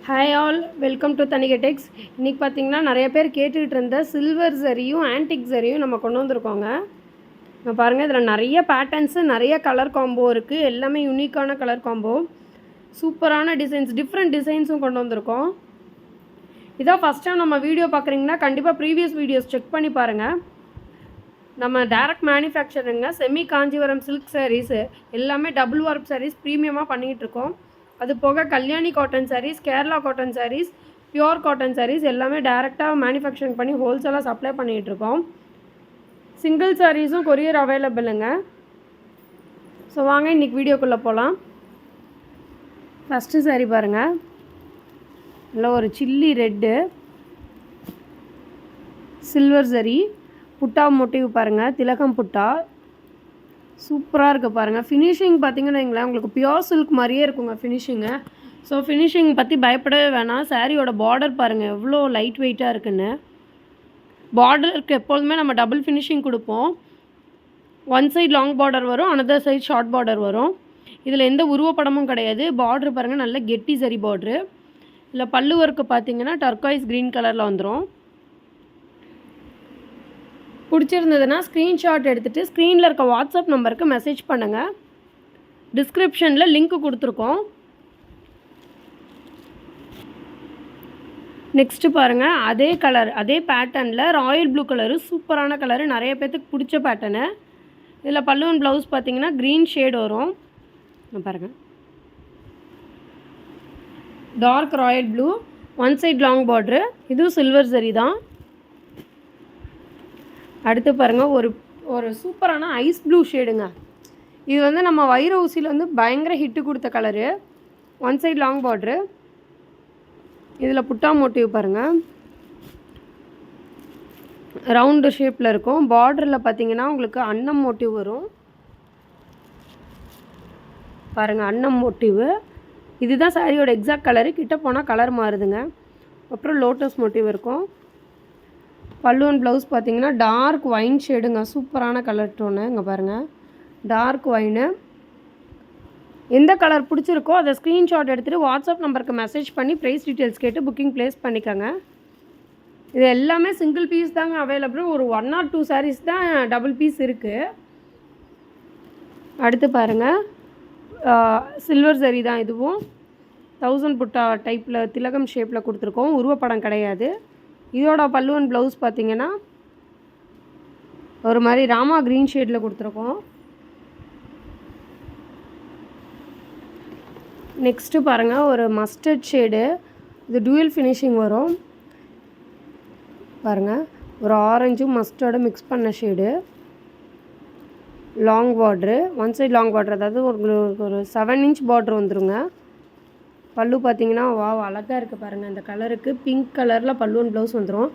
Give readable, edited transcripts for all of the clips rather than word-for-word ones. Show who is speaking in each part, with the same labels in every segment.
Speaker 1: Hi all, welcome to Thanigai டெக்ஸ். இன்றைக்கி பார்த்திங்கன்னா நிறைய பேர் கேட்டுக்கிட்டு இருந்த சில்வர் சரியும் ஆன்டிக் சரியும் நம்ம கொண்டு வந்திருக்கோங்க. இப்போ பாருங்கள், இதில் நிறைய பேட்டர்ன்ஸு, நிறைய கலர் காம்போ இருக்குது. எல்லாமே யூனிக்கான கலர் காம்போ, சூப்பரான டிசைன்ஸ், டிஃப்ரெண்ட் டிசைன்ஸும் கொண்டு வந்திருக்கோம். இதான் ஃபஸ்ட் டைம் நம்ம வீடியோ பார்க்குறீங்கன்னா கண்டிப்பாக ப்ரீவியஸ் வீடியோஸ் செக் பண்ணி பாருங்கள். நம்ம டைரக்ட் மேனுஃபேக்சருங்க, செமி காஞ்சிபுரம் சில்க் சாரீஸு எல்லாமே டபுள் வார்ப் சாரீஸ் ப்ரீமியமாக பண்ணிகிட்ருக்கோம். அது போக Kalyani cotton sarees, Kerala cotton sarees, pure cotton sarees எல்லாமே டைரெக்டாக மேனுஃபேக்சரிங் பண்ணி ஹோல்சேலாக சப்ளை பண்ணிகிட்ருக்கோம். சிங்கிள் சாரீஸும் கொரியர் அவைலபிளுங்க. ஸோ வாங்க இன்றைக்கி வீடியோக்குள்ளே போகலாம். ஃபஸ்ட்டு சாரீ பாருங்கள், இல்லை ஒரு சில்லி ரெட்டு சில்வர் சரி புட்டா மோட்டிவ் பாருங்கள், திலகம் புட்டா சூப்பராக இருக்குது பாருங்கள். ஃபினிஷிங் பார்த்திங்கன்னு வைங்களேன், உங்களுக்கு பியோர் சில்க் மாதிரியே இருக்குங்க ஃபினிஷிங்கு. ஸோ ஃபினிஷிங் பற்றி பயப்படவே வேணாம். சாரியோட பார்டர் பாருங்கள் எவ்வளோ லைட் வெயிட்டாக இருக்குன்னு. பார்டருக்கு எப்போதுமே நம்ம டபுள் ஃபினிஷிங் கொடுப்போம். ஒன் சைட் லாங் பார்டர் வரும், அனதர் சைட் ஷார்ட் பார்டர் வரும். இதில் எந்த உருவப்படமும் கிடையாது. பார்ட்ரு பாருங்கள், நல்ல கெட்டி சரி பார்ட்ரு. இல்லை பல்லு ஒர்க்கு பார்த்திங்கன்னா டர்காய்ஸ் க்ரீன் கலரில் வந்துடும். பிடிச்சிருந்ததுன்னா ஸ்க்ரீன்ஷாட் எடுத்துகிட்டு ஸ்க்ரீனில் இருக்க வாட்ஸ்அப் நம்பருக்கு மெசேஜ் பண்ணுங்கள். டிஸ்கிரிப்ஷனில் லிங்க்கு கொடுத்துருக்கோம். நெக்ஸ்ட்டு பாருங்கள், அதே கலர் அதே பேட்டர்னில் ராயல் ப்ளூ கலரு, சூப்பரான கலரு, நிறைய பேர்த்துக்கு பிடிச்ச பேட்டர்னு. இதில் பல்லுவன் ப்ளவுஸ் பார்த்திங்கன்னா க்ரீன் ஷேட் வரும் பாருங்கள். Dark royal blue, one side long border, இதுவும் சில்வர் சரி தான். அடுத்து பாருங்கள், ஒரு சூப்பரான ஐஸ் ப்ளூ ஷேடுங்க. இது வந்து நம்ம வைர ஊசியில் வந்து பயங்கர ஹிட்டு கொடுத்த கலரு. ஒன் சைட் லாங் பார்ட்ரு, இதில் புட்டா மோட்டிவ் பாருங்கள், ரவுண்டு ஷேப்பில் இருக்கும். பார்டரில் பார்த்திங்கன்னா உங்களுக்கு அன்னம் மோட்டிவ் வரும் பாருங்கள், அன்னம் மோட்டிவு. இதுதான் சாரியோட எக்ஸாக்ட் கலரு. கிட்ட போனால் கலர் மாறுதுங்க. அப்புறம் லோட்டஸ் மோட்டிவ் இருக்கும். பல்லுவன் ப்ளவுஸ் பார்த்திங்கன்னா டார்க் ஒயின் ஷேடுங்க, சூப்பரான கலர் டோனு. இங்கே பாருங்கள், டார்க் ஒயினு. எந்த கலர் பிடிச்சிருக்கோ அதை ஸ்க்ரீன்ஷாட் எடுத்துகிட்டு வாட்ஸ்அப் நம்பருக்கு மெசேஜ் பண்ணி ப்ரைஸ் டீட்டெயில்ஸ் கேட்டு புக்கிங் ப்ளேஸ் பண்ணிக்கோங்க. இது எல்லாமே சிங்கிள் பீஸ் தாங்க அவைலபிள். ஒரு 1 or 2 சாரீஸ் தான் டபுள் பீஸ் இருக்குது. அடுத்து பாருங்கள், சில்வர் சரி தான். இதுவும் 1000 புட்டா டைப்பில் திலகம் ஷேப்பில் கொடுத்துருக்கோம். உருவப்படம் கிடையாது. இதோட பல்லுவன் ப்ளவுஸ் பார்த்திங்கன்னா ஒரு மாதிரி ராமா க்ரீன் ஷேடில் கொடுத்துருக்கோம். நெக்ஸ்ட்டு பாருங்கள், ஒரு மஸ்டர்ட் ஷேடு. இது டூயல் ஃபினிஷிங் வரும் பாருங்கள். ஒரு ஆரஞ்சும் மஸ்டர்டும் மிக்ஸ் பண்ண ஷேடு. லாங் பார்ட்ரு, ஒன் சைட் லாங் பார்ட்ரு, அதாவது ஒரு 7 inch பார்ட்ரு வந்துருங்க. பல்லு பார்த்திங்கன்னா அழகாக இருக்குது பாருங்கள். இந்த கலருக்கு பிங்க் கலரில் பல்லுவன் ப்ளவுஸ் வந்துடும்.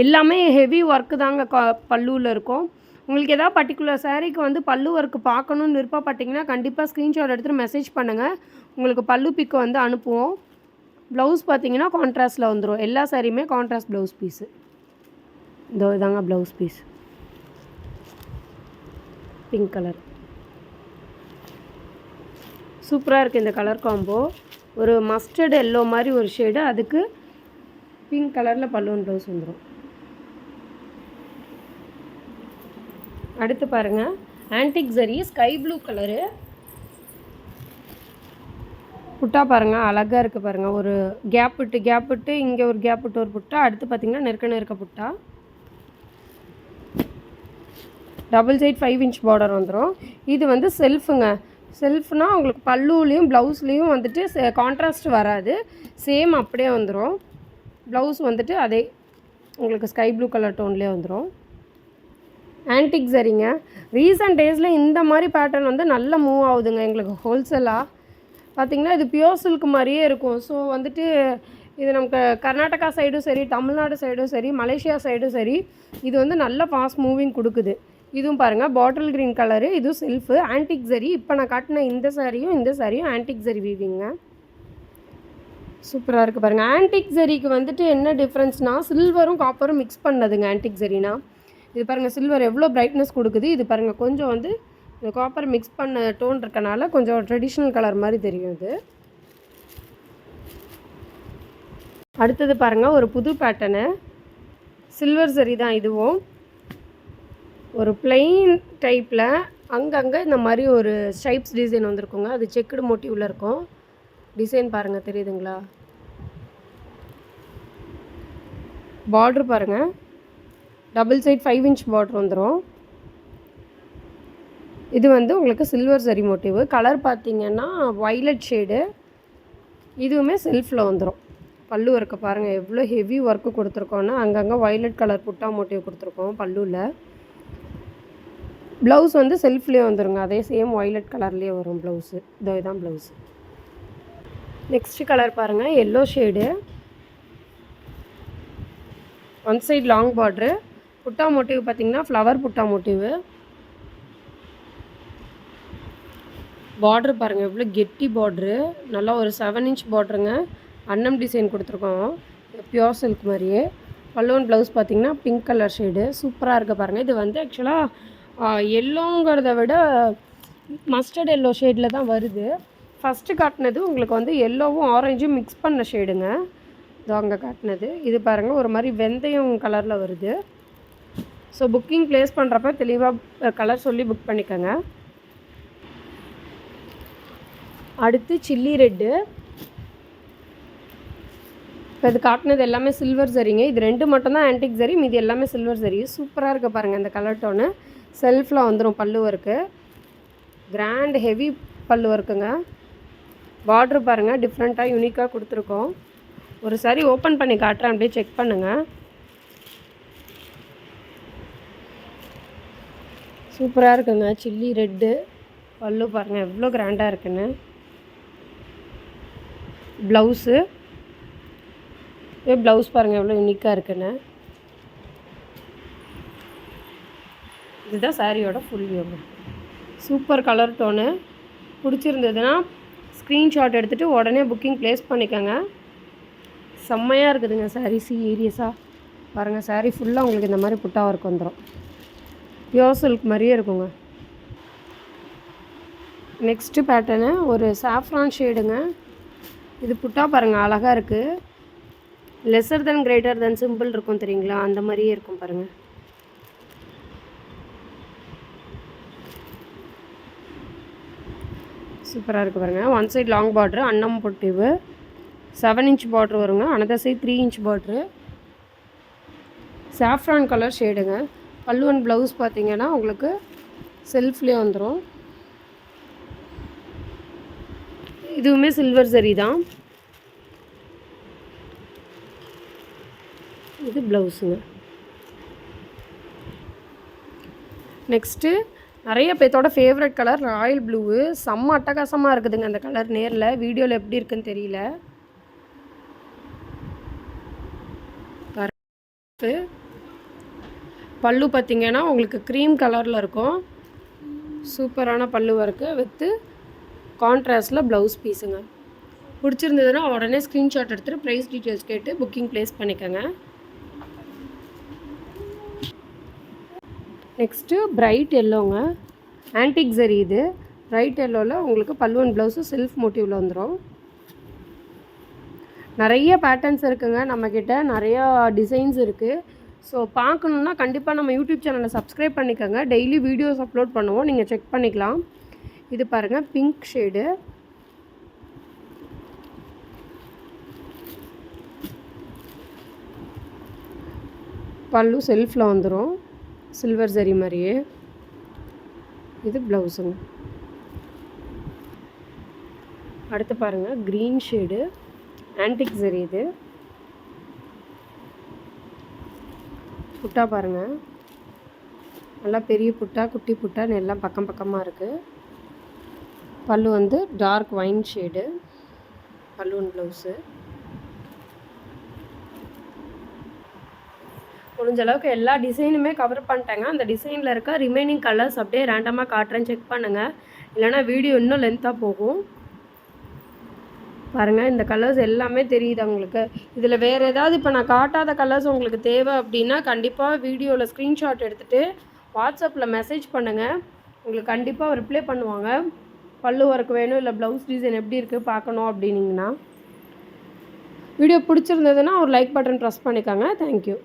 Speaker 1: எல்லாமே ஹெவி ஒர்க்கு தாங்க பல்லுவில் இருக்கும். உங்களுக்கு எதாவது பர்டிகுலர் சாரீக்கு வந்து பல்லு ஒர்க்கு பார்க்கணுன்னு விருப்பப்பட்டிங்கன்னா கண்டிப்பாக ஸ்க்ரீன்ஷாட் எடுத்துகிட்டு மெசேஜ் பண்ணுங்கள். உங்களுக்கு பல்லு பிக்கு வந்து அனுப்புவோம். ப்ளவுஸ் பார்த்திங்கன்னா கான்ட்ராஸ்ட்டில் வந்துடும். எல்லா சாரியுமே கான்ட்ராஸ்ட் ப்ளவுஸ் பீஸு. இதாங்க ப்ளவுஸ் பீஸ், பிங்க் கலர். சூப்பராக இருக்குது இந்த கலர் காம்போ. ஒரு மஸ்டர்டு எல்லோ மாதிரி ஒரு ஷேடு, அதுக்கு பிங்க் கலரில் பல்லுவன் ப்ளவுஸ் வந்துடும். அடுத்து பாருங்கள், ஆன்டிக் சரி ஸ்கை ப்ளூ கலரு. புட்டா பாருங்கள் அழகாக இருக்குது பாருங்கள். ஒரு கேப் விட்டு இங்கே ஒரு கேப் விட்டு ஒரு புட்டா. அடுத்து பார்த்திங்கன்னா நெருக்க புட்டா. டபுள் சைட் 5 inch பார்டர் வந்துடும். இது வந்து செல்ஃபுங்க. செல்ஃப்னால் உங்களுக்கு பல்லுலேயும் ப்ளவுஸ்லேயும் வந்துட்டு கான்ட்ராஸ்ட் வராது, சேம் அப்படியே வந்துடும். ப்ளவுஸ் வந்துட்டு அதே உங்களுக்கு ஸ்கை ப்ளூ கலர் டோன்லேயே வந்துடும். ஆன்டிக் சரிங்க. ரீசன்ட் டேஸில் இந்த மாதிரி பேட்டர்ன் வந்து நல்லா மூவ் ஆகுதுங்க எங்களுக்கு ஹோல்சேலாக. பார்த்திங்கன்னா இது பியோர் சில்க் மாதிரியே இருக்கும். ஸோ வந்துட்டு இது நமக்கு கர்நாடகா சைடும் சரி, தமிழ்நாடு சைடும் சரி, மலேசியா சைடும் சரி, இது வந்து நல்ல ஃபாஸ்ட் மூவிங் கொடுக்குது. இதுவும் பாருங்கள், பாட்டில் க்ரீன் கலரு. இதுவும் செல்ஃபு ஆன்டிக் சரி. இப்போ நான் காட்டின இந்த சாரியும் ஆன்டிக் சரி வீவிங்க. சூப்பராக இருக்குது பாருங்கள். ஆன்டிக் சரிக்கு வந்துட்டு என்ன டிஃப்ரென்ஸ்னால் சில்வரும் காப்பரும் மிக்ஸ் பண்ணதுங்க ஆன்டிக் சரினா. இது பாருங்கள், சில்வர் எவ்வளோ பிரைட்னஸ் கொடுக்குது. இது பாருங்கள், கொஞ்சம் வந்து இந்த காப்பர் மிக்ஸ் பண்ண டோன் இருக்கனால கொஞ்சம் ட்ரெடிஷ்னல் கலர் மாதிரி தெரியும். இது அடுத்தது பாருங்கள், ஒரு புது பேட்டர்னு சில்வர் சரி தான் இதுவும். ஒரு பிளெயின் டைப்பில் அங்கங்கே இந்த மாதிரி ஒரு ஸ்ட்ரைப்ஸ் டிசைன் வந்திருக்குங்க. அது செக்குடு மோட்டிவில் இருக்கும். டிசைன் பாருங்கள், தெரியுதுங்களா? பார்ட்ரு பாருங்கள், டபுள் சைட் 5 இன்ச் பார்ட்ரு வந்துடும். இது வந்து உங்களுக்கு சில்வர் சரி மோட்டிவ். கலர் பார்த்திங்கன்னா வைலட் ஷேடு. இதுவுமே செல்ஃபில் வந்துடும். பல்லு ஒர்க்கு பாருங்கள், எவ்வளோ ஹெவி ஒர்க்கு கொடுத்துருக்கோன்னா அங்கங்கே வைலட் கலர் புட்டா மோட்டிவ் கொடுத்துருக்கோம் பல்லுவில். ப்ளவுஸ் வந்து செல்ஃப்லேயே வந்துடுங்க, அதே சேம் வைலட் கலர்லேயே வரும் ப்ளவுஸு. இதோ இதுதான் ப்ளவுஸு. நெக்ஸ்ட்டு கலர் பாருங்கள், yellow shade. One side long border. புட்டா மோட்டிவ் பார்த்திங்கன்னா ஃப்ளவர் புட்டா மோட்டிவ். பார்ட்ரு பாருங்கள், எவ்வளோ கெட்டி பார்ட்ரு. நல்லா ஒரு 7 இன்ச் பார்ட்ருங்க. அன்னம் டிசைன் கொடுத்துருக்கோம், பியோர் சில்க் மாதிரியே. பல்லுவன் ப்ளவுஸ் பார்த்திங்கன்னா பிங்க் கலர் ஷேடு. சூப்பராக இருக்க பாருங்கள். இது வந்து ஆக்சுவலாக எல்லோங்கிறத விட மஸ்டர்ட் எல்லோ ஷேடில் தான் வருது. ஃபஸ்ட்டு காட்டினது உங்களுக்கு வந்து எல்லோவும் ஆரஞ்சும் மிக்ஸ் பண்ண ஷேடுங்க. இதோ அங்கே காட்டினது. இது பாருங்கள், ஒரு மாதிரி வெந்தயம் கலரில் வருது. ஸோ புக்கிங் ப்ளேஸ் பண்ணுறப்ப தெளிவாக கலர் சொல்லி புக் பண்ணிக்கோங்க. அடுத்து சில்லி ரெட்டு. இப்போ இது காட்டினது எல்லாமே சில்வர் சரிங்க. இது 2 மட்டும்தான் ஆன்டிக் சரி, மீதி எல்லாமே சில்வர் சரி. சூப்பராக இருக்க பாருங்கள் இந்த கலர் டோனு. செல்ஃபில் வந்துடும் பல்லு ஒர்க்கு. கிராண்ட் ஹெவி பல்லு ஒர்க்குங்க. பார்ட்ரு பாருங்கள், டிஃப்ரெண்ட்டாக யூனிக்காக கொடுத்துருக்கோம். ஒரு சாரி ஓப்பன் பண்ணி காட்டுறேன், அப்படியே செக் பண்ணுங்கள். சூப்பராக இருக்குங்க சில்லி ரெட்டு. பல்லு பாருங்கள் எவ்வளோ கிராண்டாக இருக்குன்னு. ப்ளவுஸு, ப்ளவுஸ் பாருங்கள் எவ்வளோ யூனிக்காக இருக்குன்னு. இதுதான் சாரியோட full view. Super colour tone. பிடிச்சிருந்ததுன்னா ஸ்க்ரீன்ஷாட் எடுத்துகிட்டு உடனே புக்கிங் ப்ளேஸ் பண்ணிக்கோங்க. செம்மையாக இருக்குதுங்க சாரீ. சீரியஸாக பாருங்கள், சாரீ ஃபுல்லாக உங்களுக்கு இந்த மாதிரி புட்டா ஒர்க் வந்துடும். பியோர் சில்க் மாதிரியே இருக்குங்க. நெக்ஸ்ட்டு பேட்டர்னு ஒரு சாஃப்ரான் ஷேடுங்க. இது புட்டா பாருங்கள் அழகாக இருக்குது. லெஸர் தென் கிரேட்டர் தென் சிம்பிள் இருக்கும் தெரியுங்களா, அந்த மாதிரியே இருக்கும் பாருங்கள். சூப்பராக இருக்குது பாருங்கள். ஒன் சைட் லாங் பார்ட்ரு, அன்னம் மோட்டிவ். 7 இன்ச் பார்ட்ரு வருங்க. Another side 3 inch border. Saffron colour ஷேடுங்க. பல்லுவன் ப்ளவுஸ் பார்த்திங்கன்னா உங்களுக்கு செல்ஃப்லேயே வந்துடும். இதுவுமே சில்வர் சரி தான். இது ப்ளவுஸுங்க. நெக்ஸ்ட்டு நிறைய பேர்த்தோட ஃபேவரட் கலர் ராயல் ப்ளூவு. செம்ம அட்டகாசமாக இருக்குதுங்க அந்த கலர். நேரில் வீடியோவில் எப்படி இருக்குன்னு தெரியல. பல்லு பார்த்திங்கன்னா உங்களுக்கு க்ரீம் கலரில் இருக்கும். சூப்பரான பல்லு ஒர்க்கு வித்து கான்ட்ராஸ்டில் ப்ளவுஸ் பீஸுங்க. பிடிச்சிருந்ததுன்னா உடனே ஸ்க்ரீன்ஷாட் எடுத்துகிட்டு ப்ரைஸ் டீட்டெயில்ஸ் கேட்டு புக்கிங் ப்ளேஸ் பண்ணிக்கோங்க. நெக்ஸ்ட்டு பிரைட் எல்லோங்க. ஆன்டிக் சரி இது. பிரைட் எல்லோவில் உங்களுக்கு பல்லுவன் ப்ளவுஸு செல்ஃப் மோட்டிவில் வந்துடும். நிறைய பேட்டர்ன்ஸ் இருக்குங்க நம்மக்கிட்ட, நிறையா டிசைன்ஸ் இருக்குது. ஸோ பார்க்கணுன்னா கண்டிப்பாக நம்ம யூடியூப் சேனலை சப்ஸ்கிரைப் பண்ணிக்கோங்க. டெய்லி வீடியோஸ் அப்லோட் பண்ணுவோம், நீங்கள் செக் பண்ணிக்கலாம். இது பாருங்கள் பிங்க் ஷேடு. பல்லு செல்ஃபில் வந்துடும் சில்வர் ஜரி மாதிரியே. இது ப்ளவுஸுங்க. அடுத்து பாருங்கள் க்ரீன் ஷேடு ஆன்டிக் ஜரி. இது புட்டா பாருங்கள், நல்லா பெரிய புட்டா குட்டி புட்டான்னு எல்லாம் பக்கம் பக்கமாக இருக்குது. பல்லு வந்து டார்க் ஒயின் ஷேடு பல்லுவன் ப்ளவுஸு. முடிஞ்ச அளவுக்கு எல்லா டிசைனுமே கவர் பண்ணிட்டேங்க. அந்த டிசைனில் இருக்க ரிமைனிங் கலர்ஸ் அப்படியே ரேண்டமாக காட்டுறேன், செக் பண்ணுங்கள். இல்லைனா வீடியோ இன்னும் லென்த்தாக போகும். பாருங்கள் இந்த கலர்ஸ் எல்லாமே தெரியுது உங்களுக்கு. இதில் வேறு ஏதாவது இப்போ நான் காட்டாத கலர்ஸ் உங்களுக்கு தேவை அப்படின்னா கண்டிப்பாக வீடியோவில் ஸ்க்ரீன்ஷாட் எடுத்துகிட்டு வாட்ஸ்அப்பில் மெசேஜ் பண்ணுங்கள், உங்களுக்கு கண்டிப்பாக ரிப்ளை பண்ணுவாங்க. பல்லு ஒர்க் வேணும் இல்லை ப்ளவுஸ் டிசைன் எப்படி இருக்குது பார்க்கணும் அப்படின்னிங்கன்னா. வீடியோ பிடிச்சிருந்ததுன்னா ஒரு லைக் பட்டன் ப்ரெஸ் பண்ணிக்கோங்க. தேங்க்யூ.